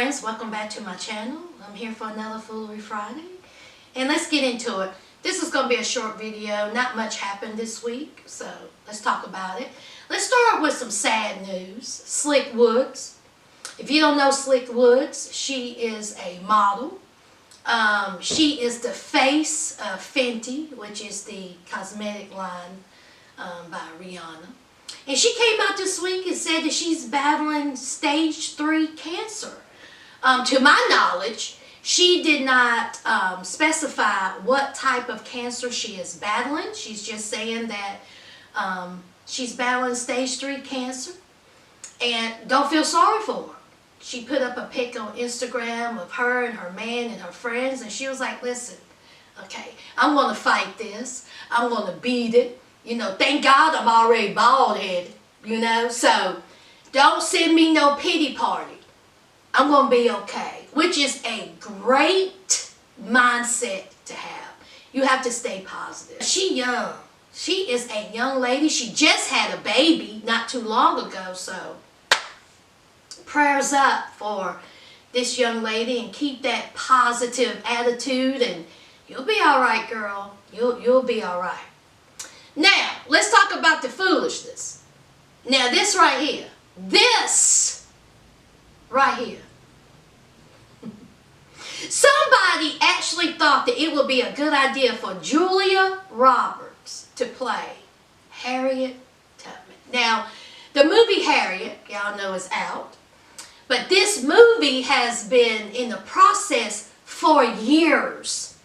friends, welcome back to my channel. I'm here for another Foolery Friday. And let's get into it. This is going to be a short video. Not much happened this week, so let's talk about it. Let's start with some sad news. Slick Woods. If you don't know Slick Woods, she is a model. She is the face of Fenty, which is the cosmetic line by Rihanna. And she came out this week and said that she's battling stage 3 cancer. To my knowledge, she did not specify what type of cancer she is battling. She's just saying that she's battling stage 3 cancer. And don't feel sorry for her. She put up a pic on Instagram of her and her man and her friends. And she was like, listen, okay, I'm going to fight this. I'm going to beat it. You know, thank God I'm already bald-headed, you know. So, don't send me no pity party. I'm going to be okay. Which is a great mindset to have. You have to stay positive. She young. She is a young lady. She just had a baby not too long ago. So, prayers up for this young lady. And keep that positive attitude. And you'll be all right, girl. You'll be all right. Now, let's talk about the foolishness. Now, this right here. This right here. Somebody actually thought that it would be a good idea for Julia Roberts to play Harriet Tubman. Now, the movie Harriet, y'all know, is out. But this movie has been in the process for years.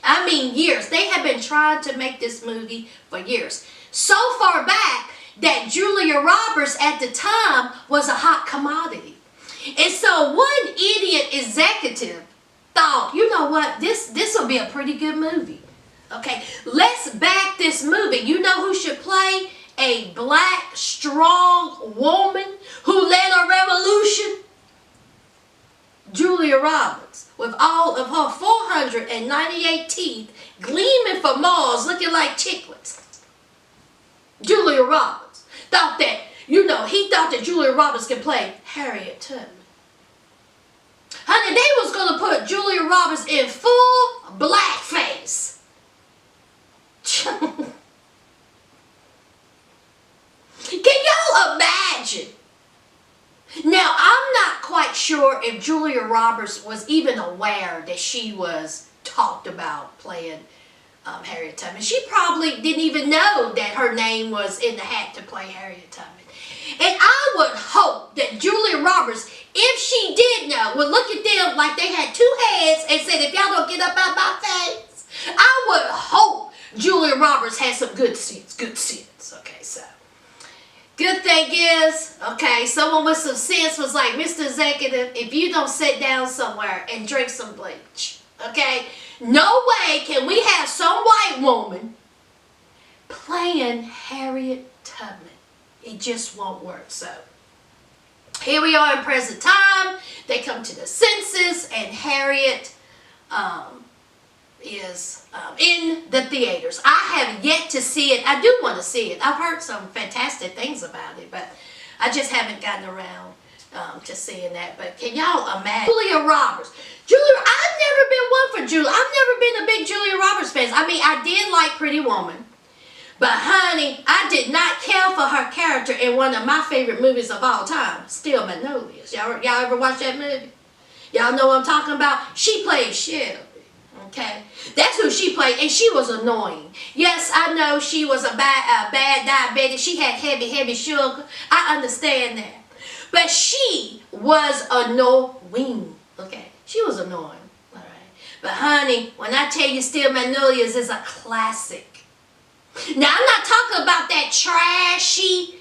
I mean years. They have been trying to make this movie for years. So far back that Julia Roberts at the time was a hot commodity. And so one idiot executive thought, you know what, this will be a pretty good movie. Okay, let's back this movie. You know who should play a black, strong woman who led a revolution? Julia Roberts, with all of her 498 teeth gleaming from Mars, looking like chiclets. Julia Roberts thought that, you know, he thought that Julia Roberts could play Harriet Tubman. Honey, they was going to put Julia Roberts in full blackface. Can y'all imagine? Now, I'm not quite sure if Julia Roberts was even aware that she was talked about playing Harriet Tubman. She probably didn't even know that her name was in the hat to play Harriet Tubman. And I would hope that Julia Roberts, if she did know, would look at them like they had two heads and said, if y'all don't get up out my face. I would hope Julia Roberts had some good sense. Good sense. Okay, so. Good thing is, okay, someone with some sense was like, Mr. Executive, if you don't sit down somewhere and drink some bleach, okay, no way can we have some white woman playing Harriet Tubman. It just won't work. So, here we are in present time. They come to the census, and Harriet is in the theaters. I have yet to see it. I do want to see it. I've heard some fantastic things about it, but I just haven't gotten around to seeing that. But can y'all imagine? Julia Roberts. I've never been one for Julia. I've never been a big Julia Roberts fan. I mean, I did like Pretty Woman. But honey, I did not care for her character in one of my favorite movies of all time, Steel Magnolias. Y'all ever watch that movie? Y'all know what I'm talking about? She played Shelby. Okay, that's who she played, and she was annoying. Yes, I know she was a bad diabetic. She had heavy sugar. I understand that. But she was annoying. Okay, she was annoying. All right. But honey, when I tell you Steel Magnolias is a classic. Now, I'm not talking about that trashy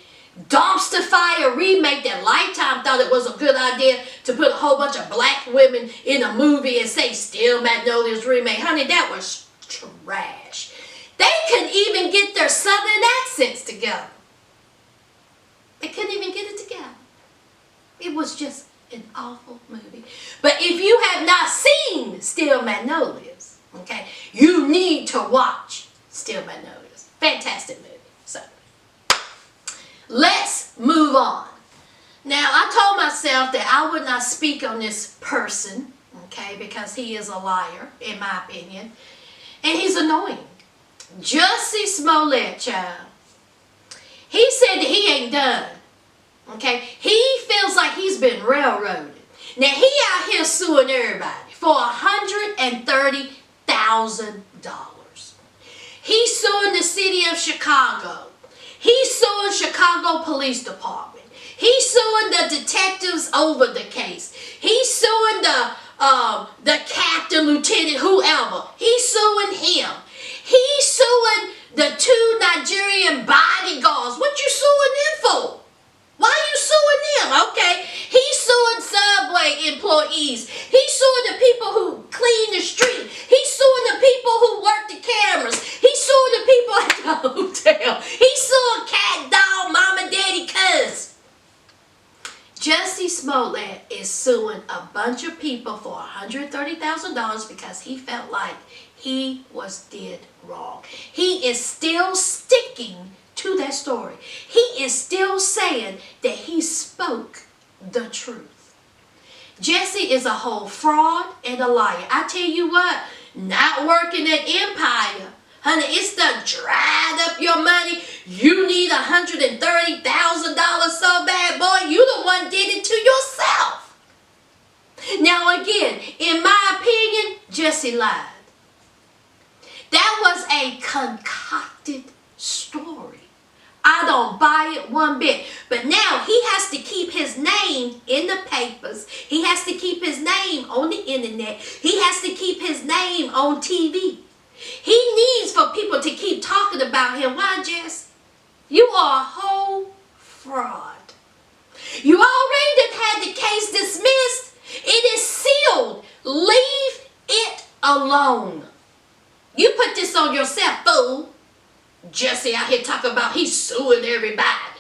dumpster fire remake that Lifetime thought it was a good idea to put a whole bunch of black women in a movie and say Steel Magnolias remake. Honey, that was trash. They couldn't even get their southern accents together. They couldn't even get it together. It was just an awful movie. But if you have not seen Steel Magnolias, okay, you need to watch Steel Magnolias. Fantastic movie. So, let's move on. Now, I told myself that I would not speak on this person, okay, because he is a liar, in my opinion, and he's annoying. Jussie Smollett, child. He said that he ain't done, okay? He feels like he's been railroaded. Now, he out here suing everybody for $130,000. He's suing the city of Chicago. He's suing Chicago Police Department. He's suing the detectives over the case. He's suing the captain, lieutenant, whoever. He's suing him. He's suing the 2 Nigerian bodyguards. What you suing them for? Why are you suing them? Okay. He's suing subway employees. He's suing the people who clean the street. He's suing the people who work the cameras. He's suing the people at the hotel. He's suing cat, dog, mama, daddy, cuz. Jussie Smollett is suing a bunch of people for $130,000 because he felt like he was did wrong. He is still sticking to that story. He is still saying that he spoke the truth. Jussie is a whole fraud and a liar. I tell you what, not working at Empire, honey, it's done dried up your money. You need $130,000 so bad, boy. You the one did it to yourself. Now again, in my opinion, Jussie lied. That was a concocted story. I don't buy it one bit. But now he has to keep his name in the papers. He has to keep his name on the internet. He has to keep his name on TV. He needs for people to keep talking about him. Why, Jess? You are a whole fraud. You already done had the case dismissed. It is sealed. Leave it alone. You put this on yourself, fool. Jussie out here talking about he's suing everybody.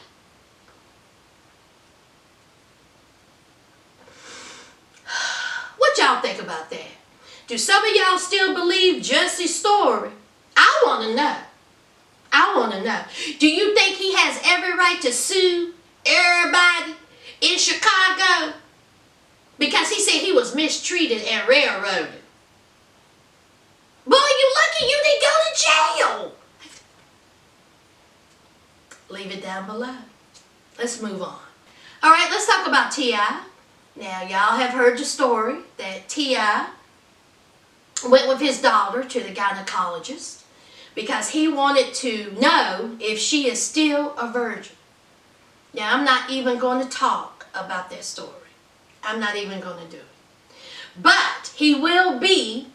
What y'all think about that? Do some of y'all still believe Jussie's story? I want to know. I want to know. Do you think he has every right to sue everybody in Chicago? Because he said he was mistreated and railroaded. Boy, you lucky you didn't go to jail. Leave it down below. Let's move on. All right, let's talk about T.I. Now, y'all have heard the story that T.I. went with his daughter to the gynecologist because he wanted to know if she is still a virgin. Now, I'm not even going to talk about that story. I'm not even going to do it. But he will be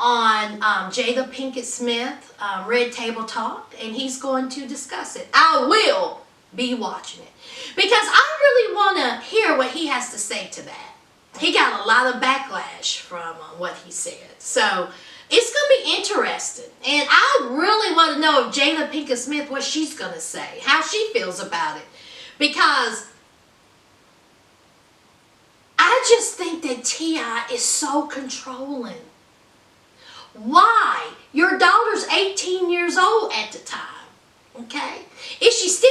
on Jada Pinkett Smith Red Table Talk, and he's going to discuss it. I will be watching it because I really want to hear what he has to say to that. He got a lot of backlash from what he said, so it's going to be interesting. And I really want to know if Jada Pinkett Smith, what she's going to say, how she feels about it, because I just think that T.I. is so controlling. Why? Your daughter's 18 years old at the time, okay? Is she still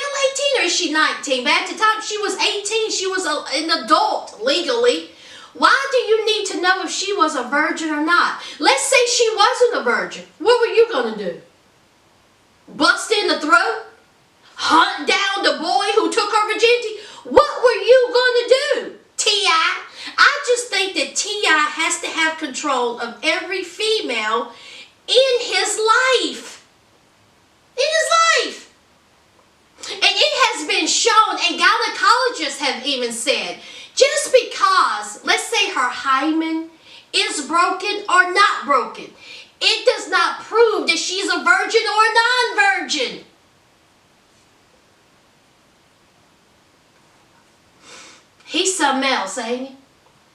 18 or is she 19? But at the time she was 18, she was an adult legally. Why do you need to know if she was a virgin or not? Let's say she wasn't a virgin. What were you going to do? Bust in the throat? Hunt down the boy who took her virginity? What were you going to do, T.I.? I just think that T.I. has to have control of every female in his life. In his life. And it has been shown, and gynecologists have even said, just because, let's say her hymen is broken or not broken, it does not prove that she's a virgin or a non-virgin. He's something else, ain't he?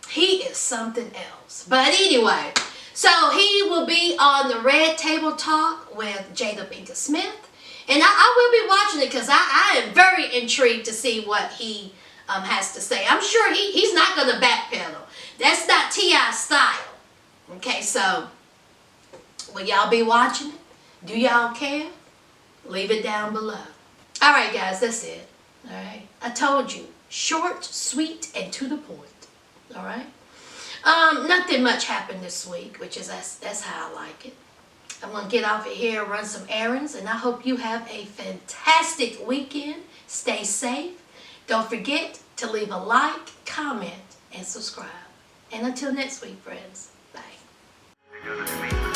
He is something else. But anyway, so he will be on the Red Table Talk with Jada Pinkett Smith. And I will be watching it because I am very intrigued to see what he has to say. I'm sure he's not going to backpedal. That's not T.I.'s style. Okay, so will y'all be watching it? Do y'all care? Leave it down below. All right, guys, that's it. All right. I told you. Short, sweet, and to the point. All right? Nothing much happened this week, which is that's how I like it. I'm going to get off of here, run some errands, and I hope you have a fantastic weekend. Stay safe. Don't forget to leave a like, comment, and subscribe. And until next week, friends, bye.